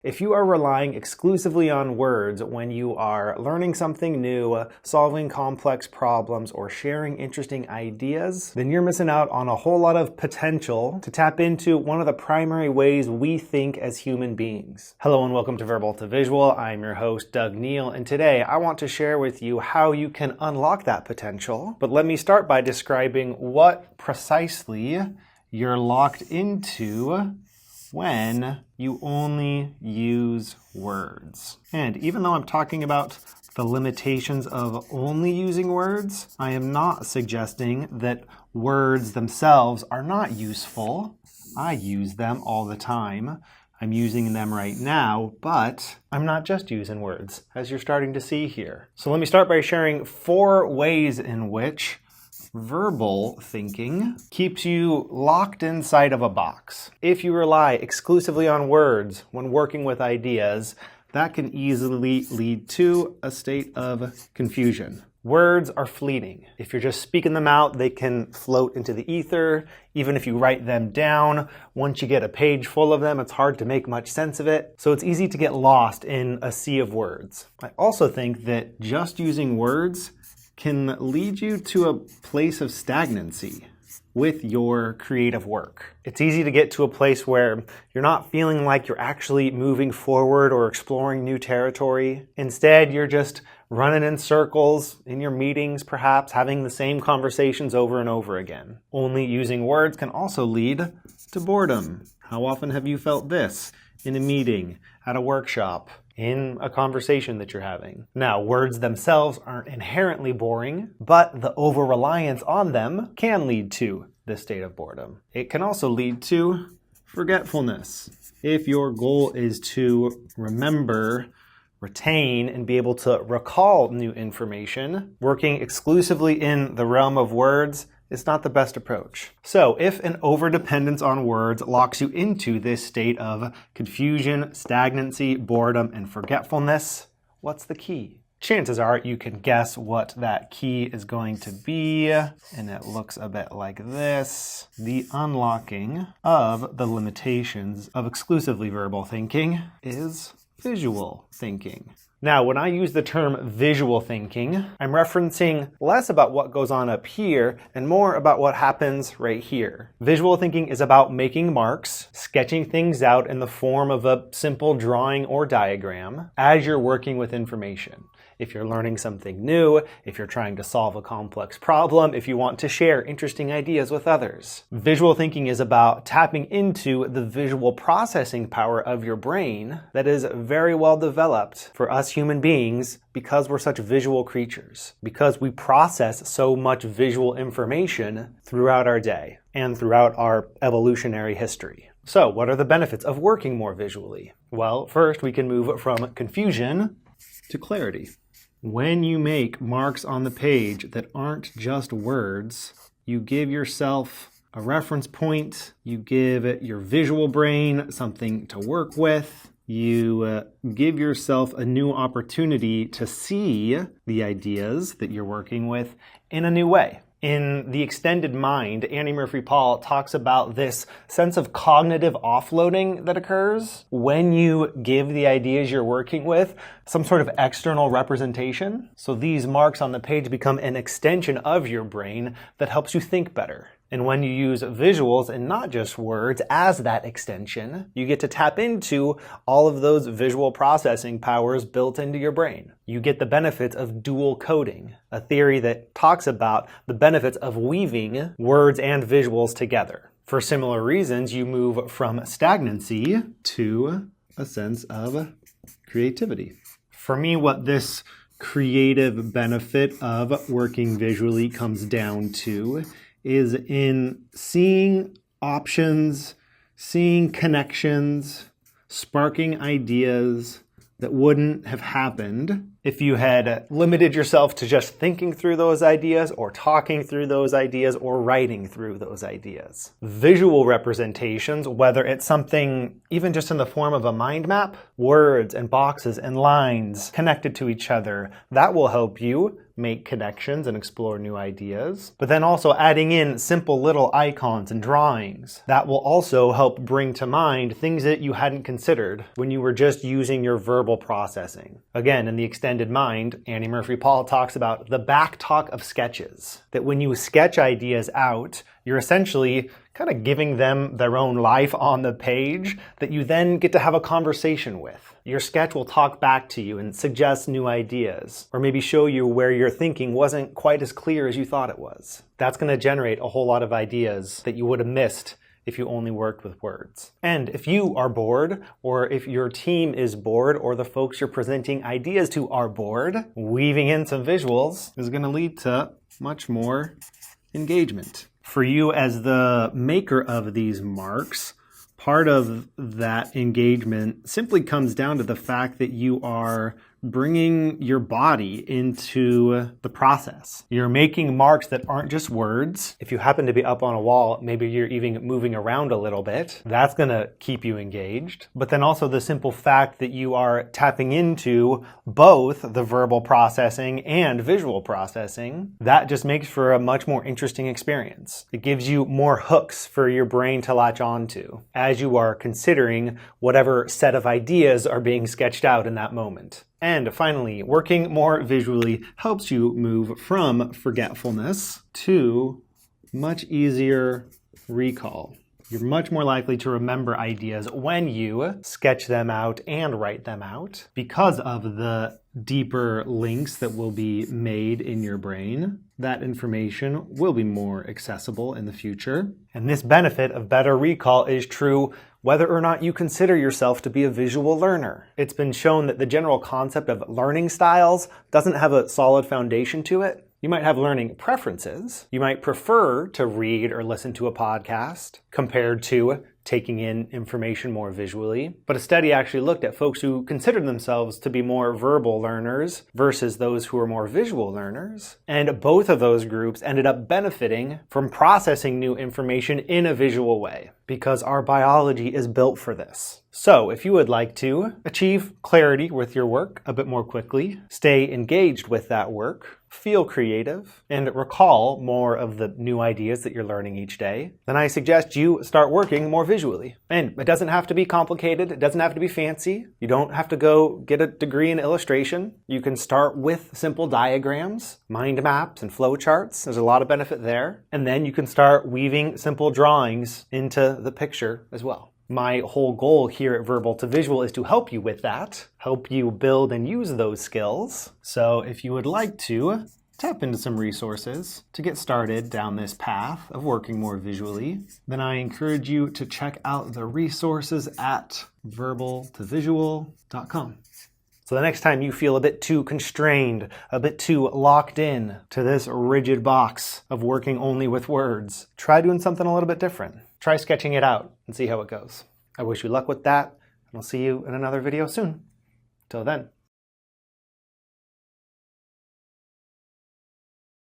If you are relying exclusively on words when you are learning something new, solving complex problems, or sharing interesting ideas, then you're missing out on a whole lot of potential to tap into one of the primary ways we think as human beings. Hello and welcome to Verbal to Visual. I'm your host, Doug Neill, and today I want to share with you how you can unlock that potential. But let me start by describing what precisely you're locked into when you only use words. And even though I'm talking about the limitations of only using words, I am not suggesting that words themselves are not useful. I use them all the time. I'm using them right now, but I'm not just using words, as you're starting to see here. So let me start by sharing 4 ways in which verbal thinking keeps you locked inside of a box. If you rely exclusively on words when working with ideas, that can easily lead to a state of confusion. Words are fleeting. If you're just speaking them out, they can float into the ether. Even if you write them down, once you get a page full of them, it's hard to make much sense of it. So it's easy to get lost in a sea of words. I also think that just using words can lead you to a place of stagnancy with your creative work. It's easy to get to a place where you're not feeling like you're actually moving forward or exploring new territory. Instead, you're just running in circles in your meetings, perhaps having the same conversations over and over again. Only using words can also lead to boredom. How often have you felt this in a meeting, at a workshop, in a conversation that you're having? Now, words themselves aren't inherently boring, but the over-reliance on them can lead to this state of boredom. It can also lead to forgetfulness. If your goal is to remember, retain, and be able to recall new information, working exclusively in the realm of words is not the best approach. So if an overdependence on words locks you into this state of confusion, stagnancy, boredom, and forgetfulness, what's the key? Chances are you can guess what that key is going to be, and it looks a bit like this. The unlocking of the limitations of exclusively verbal thinking is visual thinking. Now, when I use the term visual thinking, I'm referencing less about what goes on up here and more about what happens right here. Visual thinking is about making marks, sketching things out in the form of a simple drawing or diagram as you're working with information. If you're learning something new, if you're trying to solve a complex problem, if you want to share interesting ideas with others. Visual thinking is about tapping into the visual processing power of your brain that is very well developed for us human beings because we're such visual creatures, because we process so much visual information throughout our day and throughout our evolutionary history. So, what are the benefits of working more visually? Well, first we can move from confusion to clarity. When you make marks on the page that aren't just words, you give yourself a reference point, you give your visual brain something to work with, you give yourself a new opportunity to see the ideas that you're working with in a new way. In The Extended Mind, Annie Murphy-Paul talks about this sense of cognitive offloading that occurs when you give the ideas you're working with some sort of external representation. So these marks on the page become an extension of your brain that helps you think better. And when you use visuals and not just words as that extension, you get to tap into all of those visual processing powers built into your brain. You get the benefits of dual coding, a theory that talks about the benefits of weaving words and visuals together. For similar reasons, you move from stagnancy to a sense of creativity. For me, what this creative benefit of working visually comes down to is in seeing options, seeing connections, sparking ideas that wouldn't have happened if you had limited yourself to just thinking through those ideas or talking through those ideas or writing through those ideas. Visual representations, whether it's something even just in the form of a mind map, words and boxes and lines connected to each other, that will help you make connections and explore new ideas. But then also adding in simple little icons and drawings. That will also help bring to mind things that you hadn't considered when you were just using your verbal processing. Again, in the extended mind, Annie Murphy Paul talks about the back talk of sketches. That when you sketch ideas out, you're essentially kind of giving them their own life on the page that you then get to have a conversation with. Your sketch will talk back to you and suggest new ideas, or maybe show you where your thinking wasn't quite as clear as you thought it was. That's going to generate a whole lot of ideas that you would have missed if you only worked with words. And if you are bored, or if your team is bored, or the folks you're presenting ideas to are bored, weaving in some visuals is going to lead to much more engagement. For you as the maker of these marks, part of that engagement simply comes down to the fact that you are bringing your body into the process. You're making marks that aren't just words. If you happen to be up on a wall, maybe you're even moving around a little bit. That's going to keep you engaged. But then also the simple fact that you are tapping into both the verbal processing and visual processing, that just makes for a much more interesting experience. It gives you more hooks for your brain to latch onto as you are considering whatever set of ideas are being sketched out in that moment. And finally, working more visually helps you move from forgetfulness to much easier recall. You're much more likely to remember ideas when you sketch them out and write them out because of the deeper links that will be made in your brain. That information will be more accessible in the future. And this benefit of better recall is true whether or not you consider yourself to be a visual learner. It's been shown that the general concept of learning styles doesn't have a solid foundation to it. You might have learning preferences. You might prefer to read or listen to a podcast compared to taking in information more visually. But a study actually looked at folks who considered themselves to be more verbal learners versus those who are more visual learners. And both of those groups ended up benefiting from processing new information in a visual way because our biology is built for this. So if you would like to achieve clarity with your work a bit more quickly, stay engaged with that work, feel creative, and recall more of the new ideas that you're learning each day, then I suggest you start working more visually. And it doesn't have to be complicated. It doesn't have to be fancy. You don't have to go get a degree in illustration. You can start with simple diagrams, mind maps, and flowcharts. There's a lot of benefit there. And then you can start weaving simple drawings into the picture as well. My whole goal here at Verbal to Visual is to help you with that, help you build and use those skills. So if you would like to tap into some resources to get started down this path of working more visually, then I encourage you to check out the resources at verbaltovisual.com. So the next time you feel a bit too constrained, a bit too locked in to this rigid box of working only with words, try doing something a little bit different. Try sketching it out and see how it goes. I wish you luck with that, and I'll see you in another video soon. Till then.